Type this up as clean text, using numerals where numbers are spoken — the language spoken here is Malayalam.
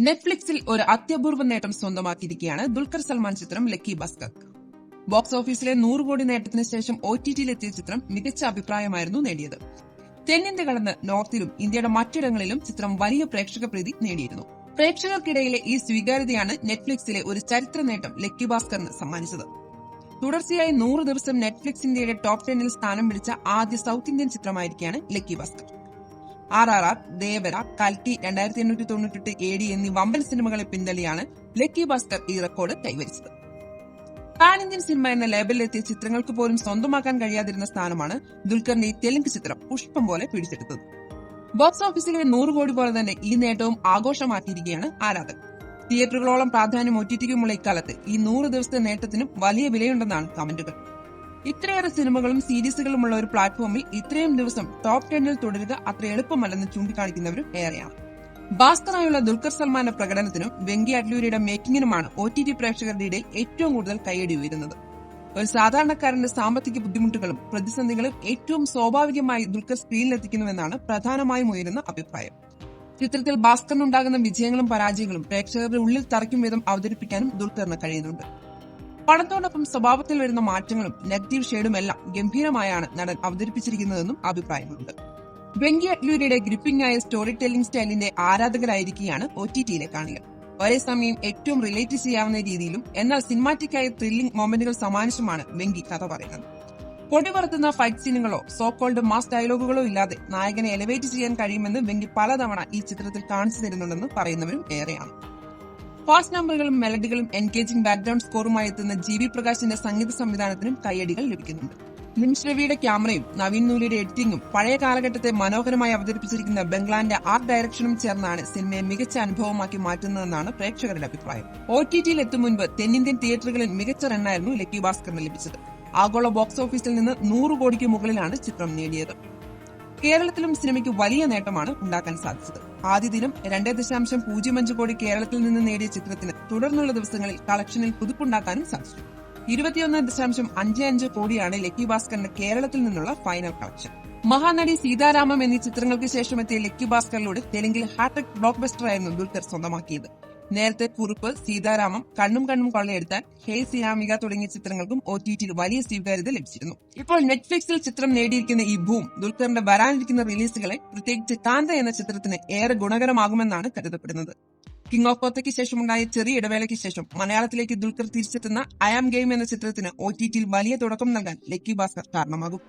നെറ്റ്ഫ്ലിക്സിൽ ഒരു അത്യപൂർവ നേട്ടം സ്വന്തമാക്കിയിരിക്കുകയാണ് ദുൽഖർ സൽമാൻ ചിത്രം ലക്കി ഭാസ്കർ. ബോക്സ് ഓഫീസിലെ 100 കോടി നേട്ടത്തിന് ശേഷം OTTയിലെത്തിയ ചിത്രം മികച്ച അഭിപ്രായമായിരുന്നു നേടിയത്. തെന്നിന്ത്യ കടന്ന് നോർത്തിലും ഇന്ത്യയുടെ മറ്റിടങ്ങളിലും ചിത്രം വലിയ പ്രേക്ഷക പ്രീതി നേടിയിരുന്നു. പ്രേക്ഷകർക്കിടയിലെ ഈ സ്വീകാര്യതയാണ് നെറ്റ്ഫ്ലിക്സിലെ ഒരു ചരിത്ര നേട്ടം ലക്കി ഭാസ്കറിന് സമ്മാനിച്ചത്. തുടർച്ചയായി 100 ദിവസം നെറ്റ്ഫ്ലിക്സ് ഇന്ത്യയുടെ ടോപ്പ് 10ൽ സ്ഥാനം പിടിച്ച ആദ്യ സൌത്ത് ഇന്ത്യൻ ചിത്രമായിരിക്കുകയാണ് ലക്കി ഭാസ്കർ. RRR, ദേവര, കൽക്കി, 2898 AD എന്നീ വമ്പൻ സിനിമകളെ പിന്തള്ളിയാണ് ലക്കി ഭാസ്കർ ഈ റെക്കോർഡ് കൈവരിച്ചത്. പാൻ ഇന്ത്യൻ സിനിമ എന്ന ലേബലിലെത്തിയ ചിത്രങ്ങൾക്ക് പോലും സ്വന്തമാക്കാൻ കഴിയാതിരുന്ന സ്ഥാനമാണ് ദുൽഖറിന്റെ ഈ തെലുങ്ക് ചിത്രം പുഷ്പം പോലെ പിടിച്ചെടുത്തത്. ബോക്സ് ഓഫീസിലെ 100 കോടി പോലെ തന്നെ ഈ നേട്ടവും ആഘോഷമാക്കിയിരിക്കുകയാണ് ആരാധകർ. തിയേറ്ററുകളോളം പ്രാധാന്യം OTTക്കുമുള്ള ഇക്കാലത്ത് ഈ 100 ദിവസത്തെ നേട്ടത്തിനും വലിയ വിലയുണ്ടെന്നാണ് കമന്റുകൾ. ഇത്രയേറെ സിനിമകളും സീരീസുകളുമുള്ള ഒരു പ്ലാറ്റ്ഫോമിൽ ഇത്രയും ദിവസം ടോപ്പ് 10ൽ തുടരുക അത്ര എളുപ്പമല്ലെന്ന് ചൂണ്ടിക്കാണിക്കുന്നവരും ഏറെയാണ്. ഭാസ്കറായുള്ള ദുൽഖർ സൽമാന്റെ പ്രകടനത്തിനും വെങ്കി അഡ്ലൂരിയുടെ മേക്കിങ്ങിനുമാണ് OTT പ്രേക്ഷകരുടെ ഇടയിൽ ഏറ്റവും കൂടുതൽ കൈയടി ഉയരുന്നത്. ഒരു സാധാരണക്കാരന്റെ സാമ്പത്തിക ബുദ്ധിമുട്ടുകളും പ്രതിസന്ധികളും ഏറ്റവും സ്വാഭാവികമായി ദുൽഖർ സ്ക്രീനിലെത്തിക്കുന്നുവെന്നാണ് പ്രധാനമായും ഉയരുന്ന അഭിപ്രായം. ചിത്രത്തിൽ ഭാസ്കറിനുണ്ടാകുന്ന വിജയങ്ങളും പരാജയങ്ങളും പ്രേക്ഷകരുടെ ഉള്ളിൽ തറയ്ക്കും വിധം അവതരിപ്പിക്കാനും ദുൽഖറിന് കഴിയുന്നുണ്ട്. പണത്തോടൊപ്പം സ്വഭാവത്തിൽ വരുന്ന മാറ്റങ്ങളും നെഗറ്റീവ് ഷെയ്ഡുമെല്ലാം ഗംഭീരമായാണ് നടൻ അവതരിപ്പിച്ചിരിക്കുന്നതെന്നും അഭിപ്രായമുണ്ട്. വെങ്കി അഡ്ലൂരിയുടെ ഗ്രിപ്പിംഗ് ആയ സ്റ്റോറി ടെല്ലിംഗ് സ്റ്റൈലിന്റെ ആരാധകരായിരിക്കുകയാണ് OTTയിലെ കാണികൾ. ഒരേ സമയം ഏറ്റവും റിലേറ്റ് ചെയ്യാവുന്ന രീതിയിലും എന്നാൽ സിനിമാറ്റിക് ആയ ത്രില്ലിംഗ് മൊമെന്റുകൾ സമ്മാനിച്ചുമാണ് വെങ്കി കഥ പറയുന്നത്. പൊടി പറത്തുന്ന ഫൈറ്റ് സീനുകളോ സോക്കോൾഡ് മാസ് ഡയലോഗുകളോ ഇല്ലാതെ നായകനെ എലിവേറ്റ് ചെയ്യാൻ കഴിയുമെന്ന് വെങ്കി പലതവണ ഈ ചിത്രത്തിൽ കാണിച്ചു തരുന്നുണ്ടെന്ന് പറയുന്നവരും ഏറെയാണ്. ഫാസ്റ്റ് നമ്പറുകളും മെലഡികളും എൻഗേജിംഗ് ബാക്ക്ഗ്രൗണ്ട് സ്കോറുമായി എത്തുന്ന GV പ്രകാശിന്റെ സംഗീത സംവിധാനത്തിനും കൈയടികൾ ലഭിക്കുന്നുണ്ട്. നിമിഷ് രവിയുടെ ക്യാമറയും നവീൻ നൂലിയുടെ എഡിറ്റിംഗും പഴയ കാലഘട്ടത്തെ മനോഹരമായി അവതരിപ്പിച്ചിരിക്കുന്ന ബംഗ്ലാന്റെ ആർട്ട് ഡയറക്ഷനും ചേർന്നാണ് സിനിമയെ മികച്ച അനുഭവമാക്കി മാറ്റുന്നതെന്നാണ് പ്രേക്ഷകരുടെ അഭിപ്രായം. OTTയിൽ എത്തും മുൻപ് തെന്നിന്ത്യൻ തിയേറ്ററുകളിൽ മികച്ച റണ്ണായിരുന്നു ലക്കി ഭാസ്കറിന് ലഭിച്ചത്. ആഗോള ബോക്സ് ഓഫീസിൽ നിന്ന് 100 കോടിക്ക് മുകളിലാണ് ചിത്രം നേടിയത്. കേരളത്തിലും സിനിമയ്ക്ക് വലിയ നേട്ടമാണ് ഉണ്ടാക്കാൻ സാധിച്ചത്. ആദ്യ ദിനം 2.05 കോടി കേരളത്തിൽ നിന്ന് നേടിയ ചിത്രത്തിന് തുടർന്നുള്ള ദിവസങ്ങളിൽ കളക്ഷനിൽ കുതിപ്പുണ്ടാക്കാനും സാധിച്ചു. 21.55 കോടിയാണ് ലക്കി ഭാസ്കറിന്റെ കേരളത്തിൽ നിന്നുള്ള ഫൈനൽ കളക്ഷൻ. മഹാനടി സീതാരാമം എന്നീ ചിത്രങ്ങൾക്ക് ശേഷമെത്തിയ ലക്കി ഭാസ്കറിലൂടെ തെലുങ്കിൽ ഹാട്രിക് ബ്ലോക്ക് ബസ്റ്ററായിരുന്നു ദുൽഖർ സ്വന്തമാക്കിയത്. നേരത്തെ കുറുപ്പ്, സീതാരാമം, കണ്ണും കണ്ണും കൊള്ളയെടുത്താൻ, ഹേ സിനാമിക തുടങ്ങിയ ചിത്രങ്ങൾക്കും OTTയിൽ വലിയ സ്വീകാര്യത ലഭിച്ചിരുന്നു. ഇപ്പോൾ നെറ്റ്ഫ്ലിക്സിൽ ചിത്രം നേടിയിരിക്കുന്ന ഈ ബൂം ദുൽഖറിന്റെ വരാനിരിക്കുന്ന റിലീസുകളെ പ്രത്യേകിച്ച് കാന്ത എന്ന ചിത്രത്തിന് ഏറെ ഗുണകരമാകുമെന്നാണ് കരുതപ്പെടുന്നത്. കിങ് ഓഫ് കൊത്തയ്ക്ക് ശേഷമുണ്ടായ ചെറിയ ഇടവേളയ്ക്ക് ശേഷം മലയാളത്തിലേക്ക് ദുൽഖർ തിരിച്ചെത്തുന്ന ഐ ആം ഗെയിം എന്ന ചിത്രത്തിന് OTTയിൽ വലിയ തുടക്കം നൽകാൻ ലക്കി ഭാസ്കർ കാരണമാകും.